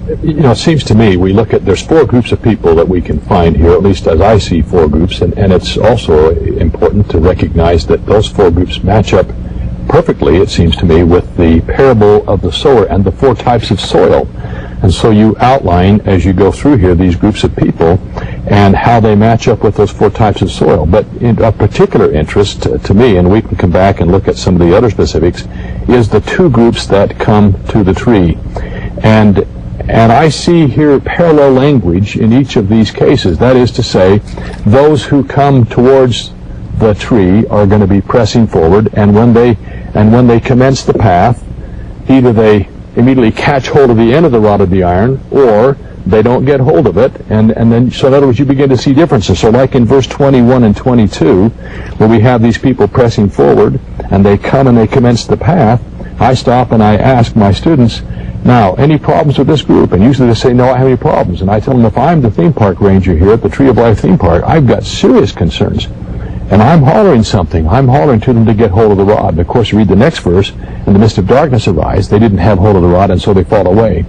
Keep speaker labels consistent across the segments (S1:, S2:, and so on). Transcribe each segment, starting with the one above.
S1: it seems to me we look at, there's four groups of people that we can find here, at least as I see four groups, and it's also important to recognize that those four groups match up perfectly, it seems to me, with the parable of the sower and the four types of soil. And so you outline, as you go through here, these groups of people and how they match up with those four types of soil. But of particular interest to me, and we can come back and look at some of the other specifics, is the two groups that come to the tree. And I see here parallel language in each of these cases. That is to say, those who come towards the tree are going to be pressing forward, and when they commence the path, either they immediately catch hold of the end of the rod of the iron, or they don't get hold of it, and then, so in other words, you begin to see differences. So like in verse 21 and 22, where we have these people pressing forward, and they come and they commence the path, I stop and I ask my students, now, any problems with this group? And usually they say, no, I have any problems. And I tell them, if I'm the theme park ranger here at the Tree of Life theme park, I've got serious concerns. And I'm hollering something. I'm hollering to them to get hold of the rod. And of course, you read the next verse, and the mist of darkness arise. They didn't have hold of the rod, and so they fall away.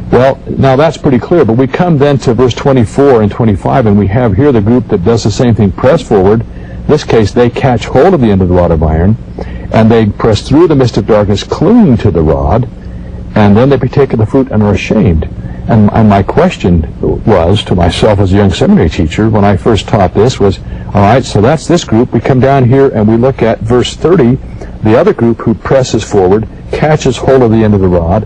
S1: Well, now that's pretty clear, but we come then to verse 24 and 25, and we have here the group that does the same thing, press forward. In this case, they catch hold of the end of the rod of iron, and they press through the mist of darkness, clinging to the rod, and then they partake of the fruit and are ashamed. And my question was to myself as a young seminary teacher when I first taught this was, all right, so that's this group. We come down here and we look at verse 30, the other group who presses forward, catches hold of the end of the rod,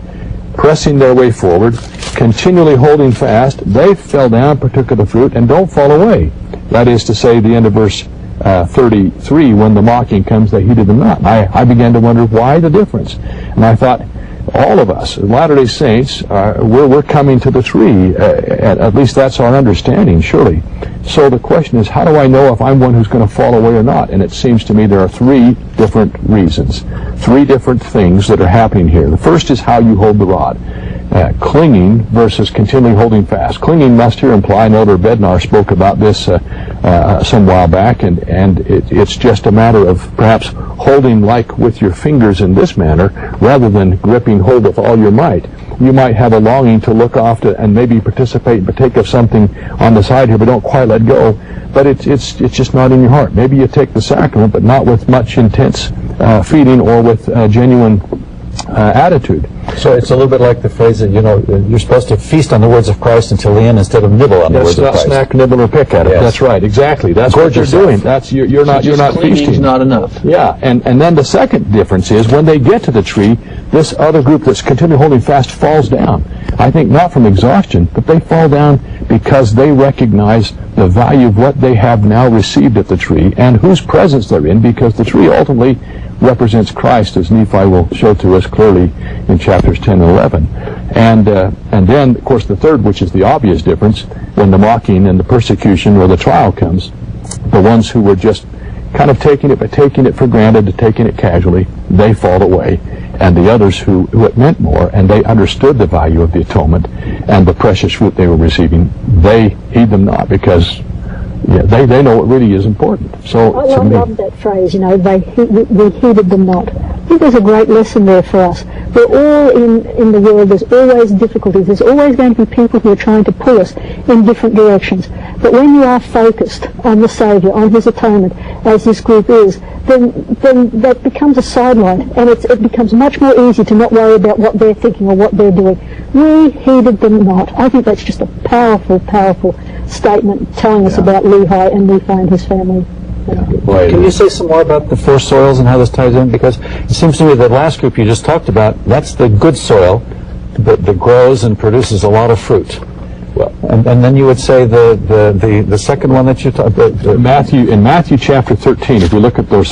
S1: pressing their way forward, continually holding fast. They fell down, partook of the fruit, and don't fall away. That is to say, the end of verse 33, when the mocking comes, they heeded them not. I began to wonder why the difference. And I thought, all of us, Latter-day Saints, we're coming to the tree. At least that's our understanding, surely. So the question is, how do I know if I'm one who's going to fall away or not? And it seems to me there are three different reasons, three different things that are happening here. The first is how you hold the rod. Clinging versus continually holding fast. Clinging must here imply, and Elder Bednar spoke about this some while back, and it's just a matter of perhaps holding like with your fingers in this manner, rather than gripping hold with all your might. You might have a longing to look off to and maybe participate and partake of something on the side here, but don't quite let go. But it's just not in your heart. Maybe you take the sacrament, but not with much intense feeding or with genuine attitude.
S2: So it's a little bit like the phrase that, you're supposed to feast on the words of Christ until the end instead of nibble on the words of Christ.
S1: Snack, nibble, or pick at it. Yes. That's right, exactly. That's what you're doing. That's you're not feasting.
S3: Not enough.
S1: Yeah, and then the second difference is when they get to the tree, this other group that's continually holding fast falls down. I think not from exhaustion, but they fall down because they recognize the value of what they have now received at the tree and whose presence they're in, because the tree ultimately represents Christ, as Nephi will show to us clearly in chapters 10 and 11. And then, of course, the third, which is the obvious difference, when the mocking and the persecution or the trial comes, the ones who were just kind of taking it for granted, taking it casually, they fall away. And the others who it meant more, and they understood the value of the atonement and the precious fruit they were receiving, they heed them not, because they know what really is important. So
S4: I love that phrase, we heeded them not. I think there's a great lesson there for us. We're all in the world, there's always difficulties, there's always going to be people who are trying to pull us in different directions. But when you are focused on the Saviour, on His atonement, as this group is, then that becomes a sideline, and it becomes much more easy to not worry about what they're thinking or what they're doing. We heeded them not. I think that's just a powerful, powerful statement telling us about Lehi and Nephi and his family.
S2: Can you say some more about the four soils and how this ties in? Because it seems to me the last group you just talked about, that's the good soil that grows and produces a lot of fruit. Well, and then you would say the second one that you talked about,
S1: in Matthew chapter 13, if we look at those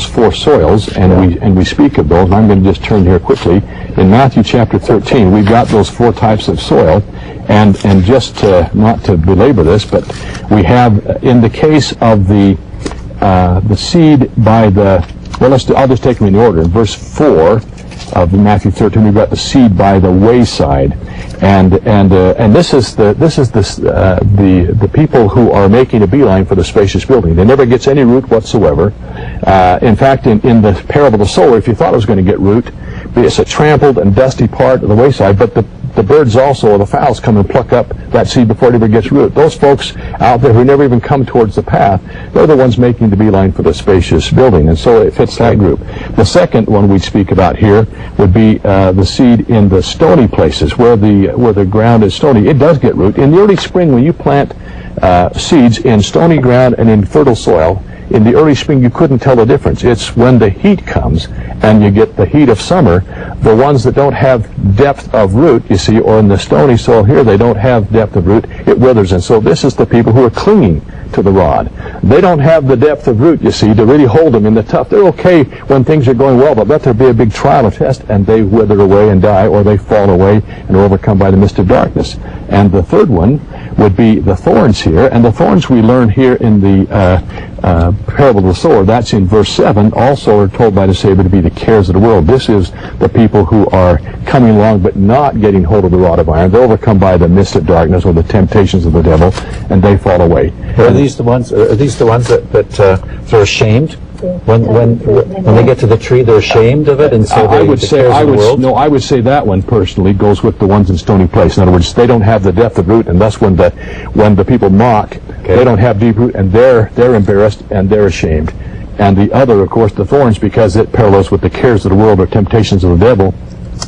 S1: four soils and we speak of those, and I'm going to just turn here quickly. In Matthew chapter 13, we've got those four types of soil, and just not to belabor this, but we have in the case of the seed by the I'll just take them in order. In verse 4 of Matthew 13, we've got the seed by the wayside, and this is the people who are making a beeline for the spacious building. They never gets any root whatsoever. In fact, in the parable of the sower, if you thought it was going to get root, it's a trampled and dusty part of the wayside, but the birds also, or the fowls, come and pluck up that seed before it ever gets root. Those folks out there who never even come towards the path, they're the ones making the beeline for the spacious building, and so it fits that group. The second one we speak about here would be the seed in the stony places, where the ground is stony. It does get root. In the early spring, when you plant seeds in stony ground and in fertile soil, in the early spring you couldn't tell the difference. It's when the heat comes and you get the heat of summer, the ones that don't have depth of root, you see, or in the stony soil here, they don't have depth of root, it withers. And so this is the people who are clinging to the rod. They don't have the depth of root, you see, to really hold them in the tough. They're okay when things are going well, but let there be a big trial or test, and they wither away and die, or they fall away and are overcome by the mist of darkness. And the third one would be the thorns here, and the thorns we learn here in the parable of the sower, that's in verse 7, also are told by the Savior to be the cares of the world. This is the people who are coming along but not getting hold of the rod of iron. They're overcome by the mist of darkness or the temptations of the devil, and they fall away.
S2: Are these the ones that they're ashamed? When they get to the tree, they're ashamed of it, and so
S1: I would say that one personally goes with the ones in stony place. In other words, they don't have the depth of root, and thus when the people mock, they don't have deep root, and they're embarrassed and they're ashamed. And the other, of course, the thorns, because it parallels with the cares of the world or temptations of the devil.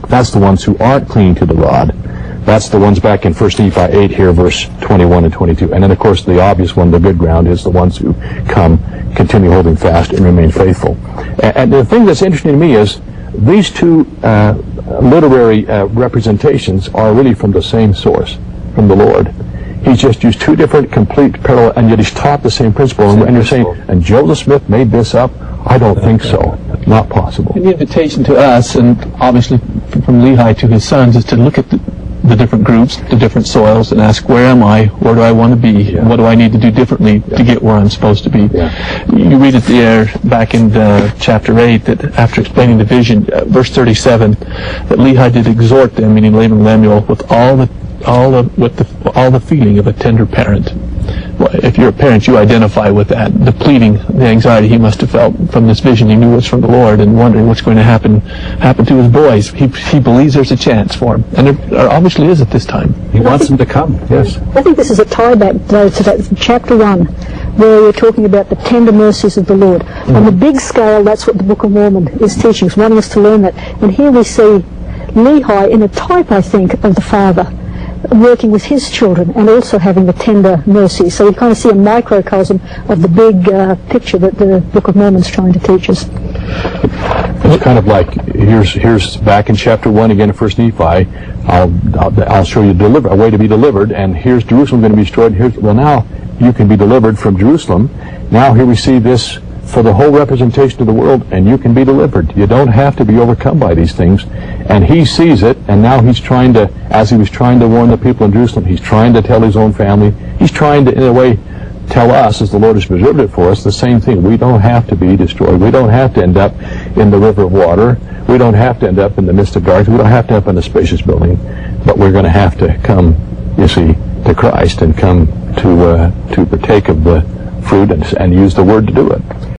S1: That's the ones who aren't clinging to the rod. That's the ones back in 1 Nephi 8 here, verse 21 and 22. And then, of course, the obvious one, the good ground, is the ones who come, continue holding fast, and remain faithful. And the thing that's interesting to me is these two literary representations are really from the same source, from the Lord. He's just used two different complete parallel, and yet he's taught the same principle. And you're saying, and Joseph Smith made this up? I don't think so. Not possible.
S3: And the invitation to us, and obviously from Lehi to his sons, is to look at the different groups, the different soils, and ask, where am I? Where do I want to be? Yeah. And what do I need to do differently to get where I'm supposed to be? Yeah. You read it there back in chapter 8 that after explaining the vision, verse 37, that Lehi did exhort them, meaning Laban and Lemuel, with all the feeling of a tender parent. Well, if you're a parent, you identify with that. The pleading, the anxiety he must have felt from this vision. He knew it was from the Lord, and wondering what's going to happen to his boys. He believes there's a chance for him, and there obviously is at this time.
S2: He wants them to come. Yes.
S4: I think this is a tie back though to that chapter 1, where you're talking about the tender mercies of the Lord. Mm-hmm. On the big scale, that's what the Book of Mormon is teaching us, wanting us to learn that. And here we see Lehi in a type, I think, of the Father, working with his children and also having the tender mercy. So we kind of see a microcosm of the big picture that the Book of Mormon's trying to teach us.
S1: It's kind of like, here's back in chapter 1 again of 1 Nephi, I'll show you a way to be delivered, and here's Jerusalem going to be destroyed. Now you can be delivered from Jerusalem. Now here we see this for the whole representation of the world, and you can be delivered. You don't have to be overcome by these things. And he sees it, and now he's trying to, as he was trying to warn the people in Jerusalem, he's trying to tell his own family, he's trying to, in a way, tell us, as the Lord has preserved it for us, the same thing. We don't have to be destroyed. We don't have to end up in the river of water. We don't have to end up in the midst of darkness. We don't have to end up in a spacious building. But we're going to have to come, you see, to Christ and come to partake of the fruit and use the word to do it.